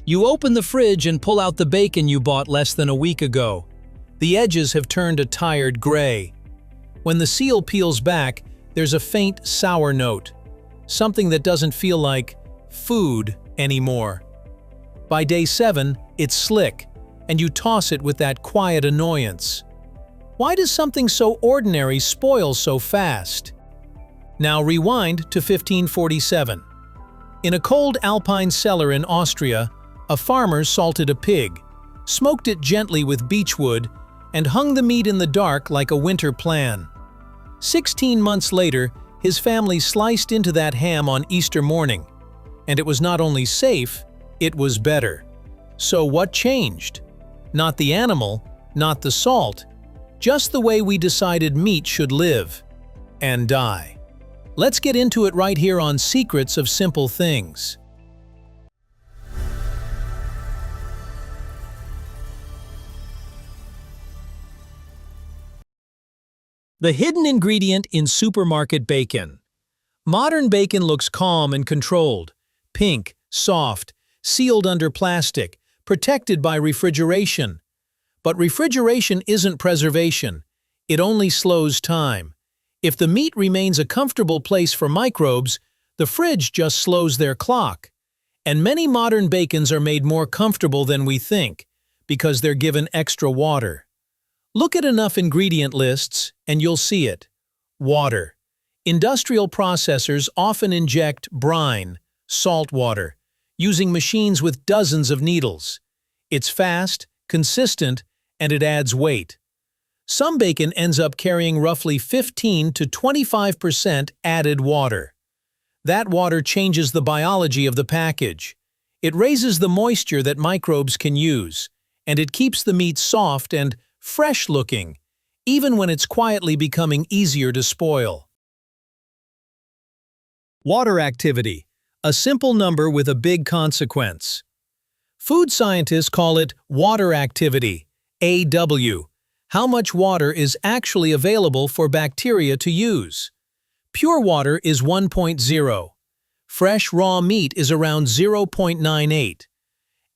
You open the fridge and pull out the bacon you bought less than a week ago. The edges have turned a tired gray. When the seal peels back, there's a faint sour note, something that doesn't feel like food anymore. By day 7, it's slick, and you toss it with that quiet annoyance. Why does something so ordinary spoil so fast? Now rewind to 1547. In a cold alpine cellar in Austria, a farmer salted a pig, smoked it gently with beechwood, and hung the meat in the dark like a winter plan. 16 months later, his family sliced into that ham on Easter morning. And it was not only safe, it was better. So what changed? Not the animal, not the salt, just the way we decided meat should live and die. Let's get into it right here on Secrets of Simple Things. The hidden ingredient in supermarket bacon. Modern bacon looks calm and controlled, pink, soft, sealed under plastic, protected by refrigeration. But refrigeration isn't preservation. It only slows time. If the meat remains a comfortable place for microbes, the fridge just slows their clock. And many modern bacons are made more comfortable than we think, because they're given extra water. Look at enough ingredient lists, and you'll see it. Water. Industrial processors often inject brine, salt water, using machines with dozens of needles. It's fast, consistent, and it adds weight. Some bacon ends up carrying roughly 15 to 25% added water. That water changes the biology of the package. It raises the moisture that microbes can use, and it keeps the meat soft and fresh-looking, even when it's quietly becoming easier to spoil. Water activity, a simple number with a big consequence. Food scientists call it water activity, AW, how much water is actually available for bacteria to use. Pure water is 1.0. Fresh raw meat is around 0.98.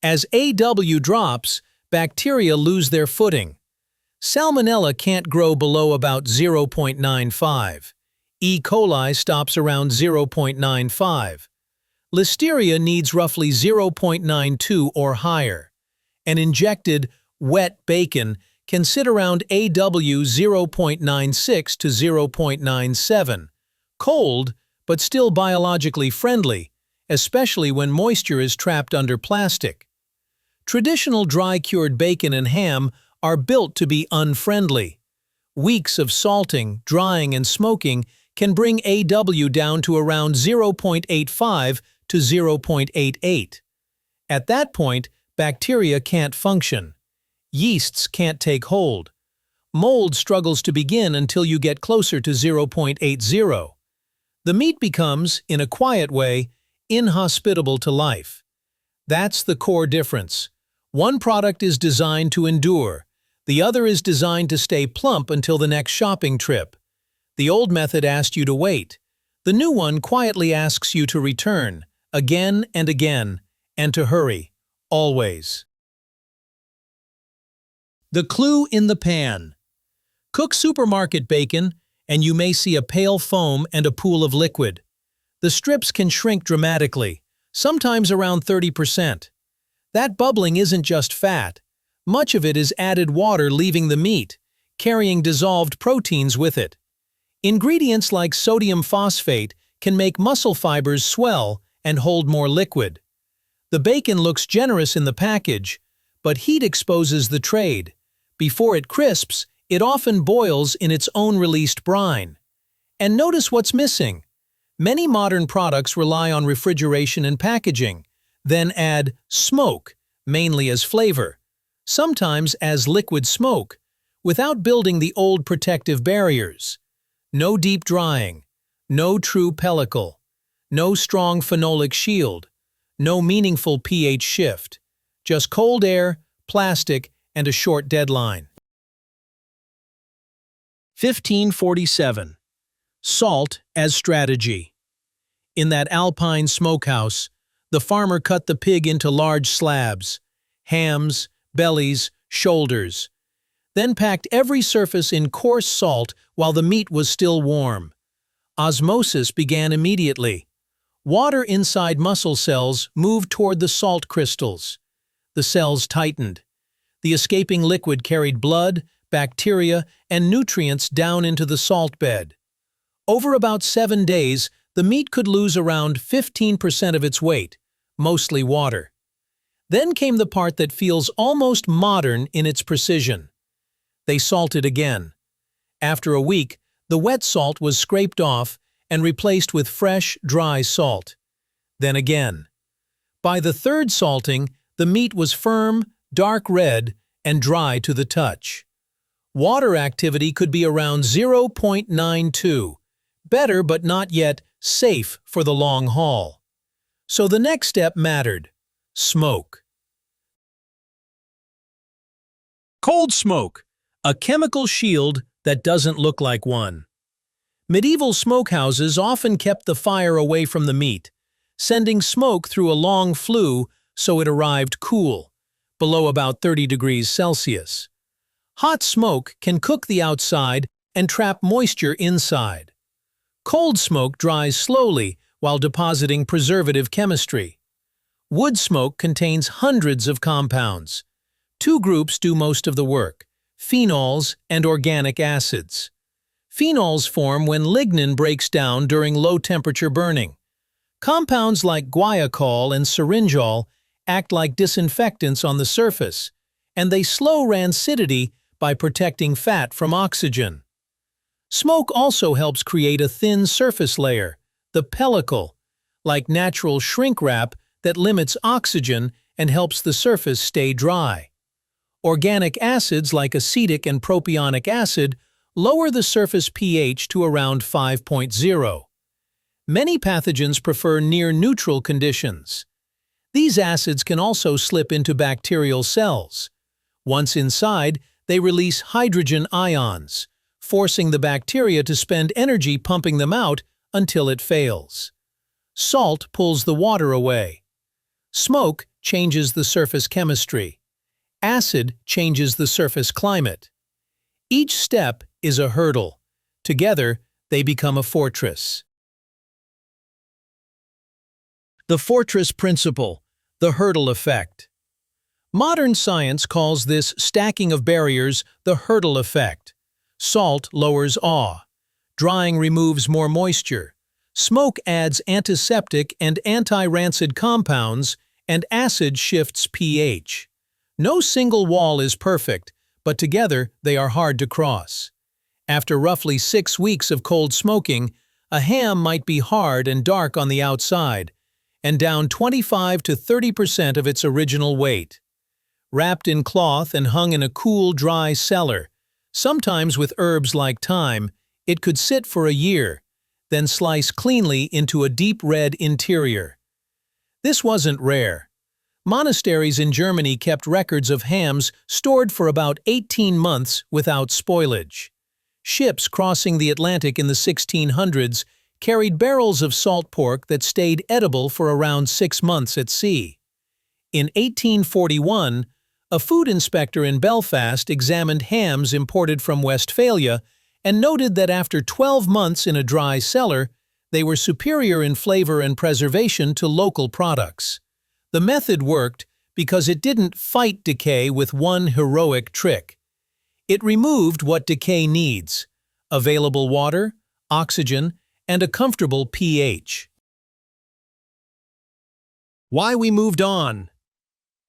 As AW drops, bacteria lose their footing. Salmonella can't grow below about 0.95. E. coli stops around 0.95. Listeria needs roughly 0.92 or higher. An injected, wet bacon can sit around AW 0.96 to 0.97. Cold, but still biologically friendly, especially when moisture is trapped under plastic. Traditional dry-cured bacon and ham are built to be unfriendly. Weeks of salting, drying, and smoking can bring AW down to around 0.85 to 0.88. At that point, bacteria can't function. Yeasts can't take hold. Mold struggles to begin until you get closer to 0.80. The meat becomes, in a quiet way, inhospitable to life. That's the core difference. One product is designed to endure. The other is designed to stay plump until the next shopping trip. The old method asked you to wait. The new one quietly asks you to return, again and again, and to hurry, always. The clue in the pan. Cook supermarket bacon, and you may see a pale foam and a pool of liquid. The strips can shrink dramatically, sometimes around 30%. That bubbling isn't just fat. Much of it is added water leaving the meat, carrying dissolved proteins with it. Ingredients like sodium phosphate can make muscle fibers swell and hold more liquid. The bacon looks generous in the package, but heat exposes the trade. Before it crisps, it often boils in its own released brine. And notice what's missing. Many modern products rely on refrigeration and packaging, then add smoke, mainly as flavor, sometimes as liquid smoke, without building the old protective barriers. No deep drying, no true pellicle, no strong phenolic shield, no meaningful pH shift, just cold air, plastic, and a short deadline. 1547. Salt as strategy. In that alpine smokehouse, The farmer cut the pig into large slabs, hams, bellies, shoulders, then packed every surface in coarse salt while the meat was still warm. Osmosis began immediately. Water inside muscle cells moved toward the salt crystals. The cells tightened. The escaping liquid carried blood, bacteria, and nutrients down into the salt bed. Over about 7 days, the meat could lose around 15% of its weight, mostly water. Then came the part that feels almost modern in its precision. They salted again. After a week, the wet salt was scraped off and replaced with fresh, dry salt. Then again. By the third salting, the meat was firm, dark red, and dry to the touch. Water activity could be around 0.92, better but not yet safe for the long haul. So the next step mattered: smoke. Cold smoke, a chemical shield that doesn't look like one. Medieval smokehouses often kept the fire away from the meat, sending smoke through a long flue so it arrived cool, below about 30 degrees Celsius. Hot smoke can cook the outside and trap moisture inside. Cold smoke dries slowly while depositing preservative chemistry. Wood smoke contains hundreds of compounds. 2 groups do most of the work: phenols and organic acids. Phenols form when lignin breaks down during low-temperature burning. Compounds like guaiacol and syringol act like disinfectants on the surface, and they slow rancidity by protecting fat from oxygen. Smoke also helps create a thin surface layer, the pellicle, like natural shrink wrap that limits oxygen and helps the surface stay dry. Organic acids like acetic and propionic acid lower the surface pH to around 5.0. Many pathogens prefer near-neutral conditions. These acids can also slip into bacterial cells. Once inside, they release hydrogen ions, forcing the bacteria to spend energy pumping them out until it fails. Salt pulls the water away. Smoke changes the surface chemistry. Acid changes the surface climate. Each step is a hurdle. Together, they become a fortress. The fortress principle, the hurdle effect. Modern science calls this stacking of barriers the hurdle effect. Salt lowers awe. Drying removes more moisture. Smoke adds antiseptic and anti-rancid compounds, and acid shifts pH. No single wall is perfect, but together they are hard to cross. After roughly 6 weeks of cold smoking, a ham might be hard and dark on the outside, and down 25 to 30% of its original weight. Wrapped in cloth and hung in a cool, dry cellar, sometimes with herbs like thyme, it could sit for a year, then slice cleanly into a deep red interior. This wasn't rare. Monasteries in Germany kept records of hams stored for about 18 months without spoilage. Ships crossing the Atlantic in the 1600s carried barrels of salt pork that stayed edible for around 6 months at sea. In 1841, a food inspector in Belfast examined hams imported from Westphalia and noted that after 12 months in a dry cellar, they were superior in flavor and preservation to local products. The method worked because it didn't fight decay with one heroic trick. It removed what decay needs: available water, oxygen, and a comfortable pH. Why we moved on.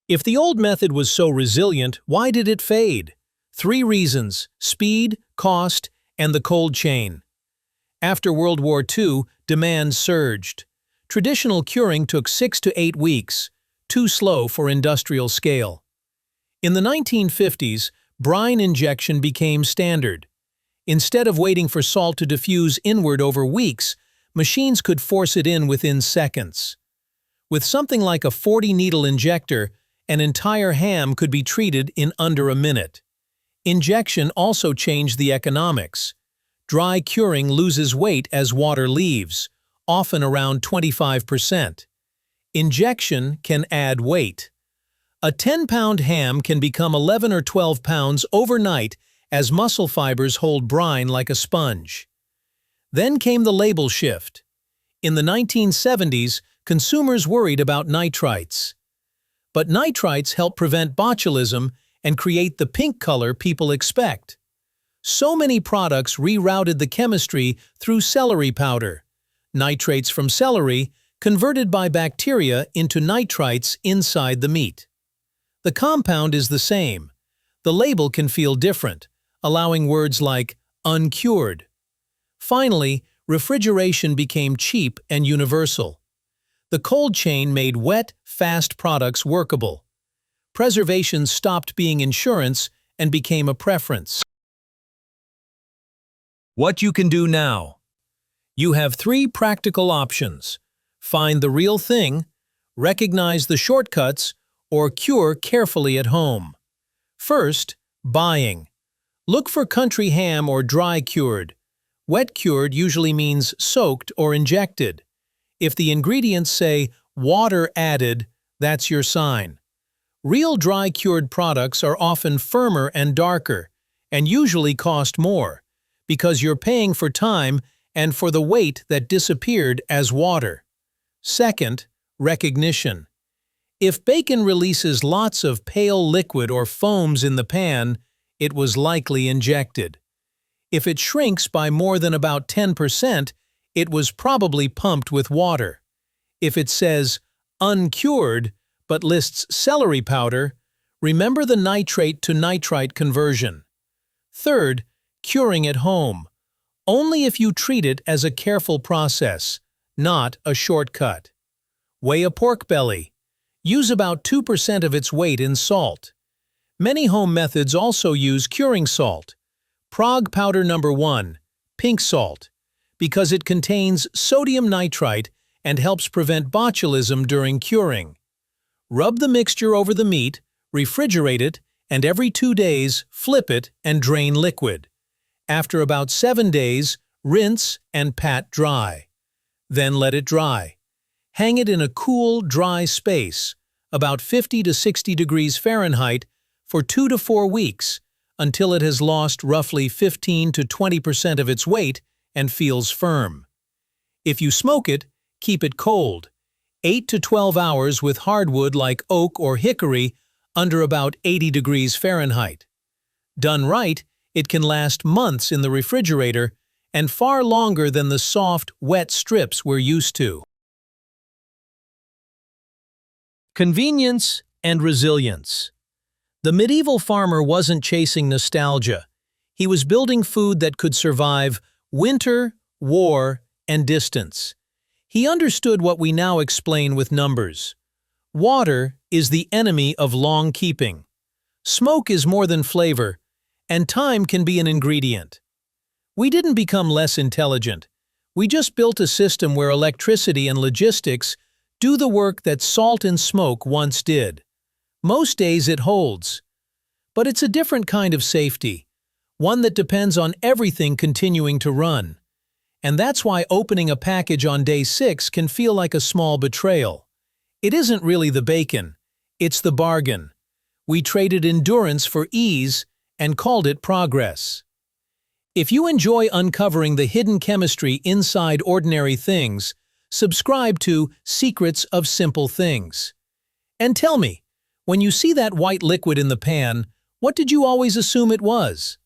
If the old method was so resilient, why did it fade? 3 reasons: speed, cost, and the cold chain. After World War II, demand surged. Traditional curing took 6 to 8 weeks, too slow for industrial scale. In the 1950s, brine injection became standard. Instead of waiting for salt to diffuse inward over weeks, machines could force it in within seconds. With something like a 40-needle injector, an entire ham could be treated in under a minute. Injection also changed the economics. Dry curing loses weight as water leaves, often around 25%. Injection can add weight. A 10-pound ham can become 11 or 12 pounds overnight as muscle fibers hold brine like a sponge. Then came the label shift. In the 1970s, consumers worried about nitrites. But nitrites help prevent botulism and create the pink color people expect. So many products rerouted the chemistry through celery powder. Nitrates from celery converted by bacteria into nitrites inside the meat. The compound is the same. The label can feel different, allowing words like uncured. Finally, refrigeration became cheap and universal. The cold chain made wet, fast products workable. Preservation stopped being insurance and became a preference. What you can do now. You have 3 practical options. Find the real thing, recognize the shortcuts, or cure carefully at home. First, buying. Look for country ham or dry cured. Wet cured usually means soaked or injected. If the ingredients say water added, that's your sign. Real dry cured products are often firmer and darker, and usually cost more, because you're paying for time and for the weight that disappeared as water. Second, recognition. If bacon releases lots of pale liquid or foams in the pan, it was likely injected. If it shrinks by more than about 10%, it was probably pumped with water. If it says uncured but lists celery powder, remember the nitrate to nitrite conversion. Third, curing at home. Only if you treat it as a careful process, not a shortcut. Weigh a pork belly. Use about 2% of its weight in salt. Many home methods also use curing salt. Prague powder number 1, pink salt, because it contains sodium nitrite and helps prevent botulism during curing. Rub the mixture over the meat, refrigerate it, and every 2 days, flip it and drain liquid. After about 7 days, rinse and pat dry. Then let it dry. Hang it in a cool, dry space, about 50 to 60 degrees Fahrenheit, for 2 to 4 weeks, until it has lost roughly 15 to 20% of its weight and feels firm. If you smoke it, keep it cold, 8 to 12 hours with hardwood like oak or hickory under about 80 degrees Fahrenheit. Done right, it can last months in the refrigerator and far longer than the soft, wet strips we're used to. Convenience and resilience. The medieval farmer wasn't chasing nostalgia. He was building food that could survive winter, war, and distance. He understood what we now explain with numbers. Water is the enemy of long keeping. Smoke is more than flavor, and time can be an ingredient. We didn't become less intelligent. We just built a system where electricity and logistics do the work that salt and smoke once did. Most days it holds. But it's a different kind of safety, one that depends on everything continuing to run. And that's why opening a package on day 6 can feel like a small betrayal. It isn't really the bacon, it's the bargain. We traded endurance for ease and called it progress. If you enjoy uncovering the hidden chemistry inside ordinary things, subscribe to Secrets of Simple Things. And tell me, when you see that white liquid in the pan, what did you always assume it was?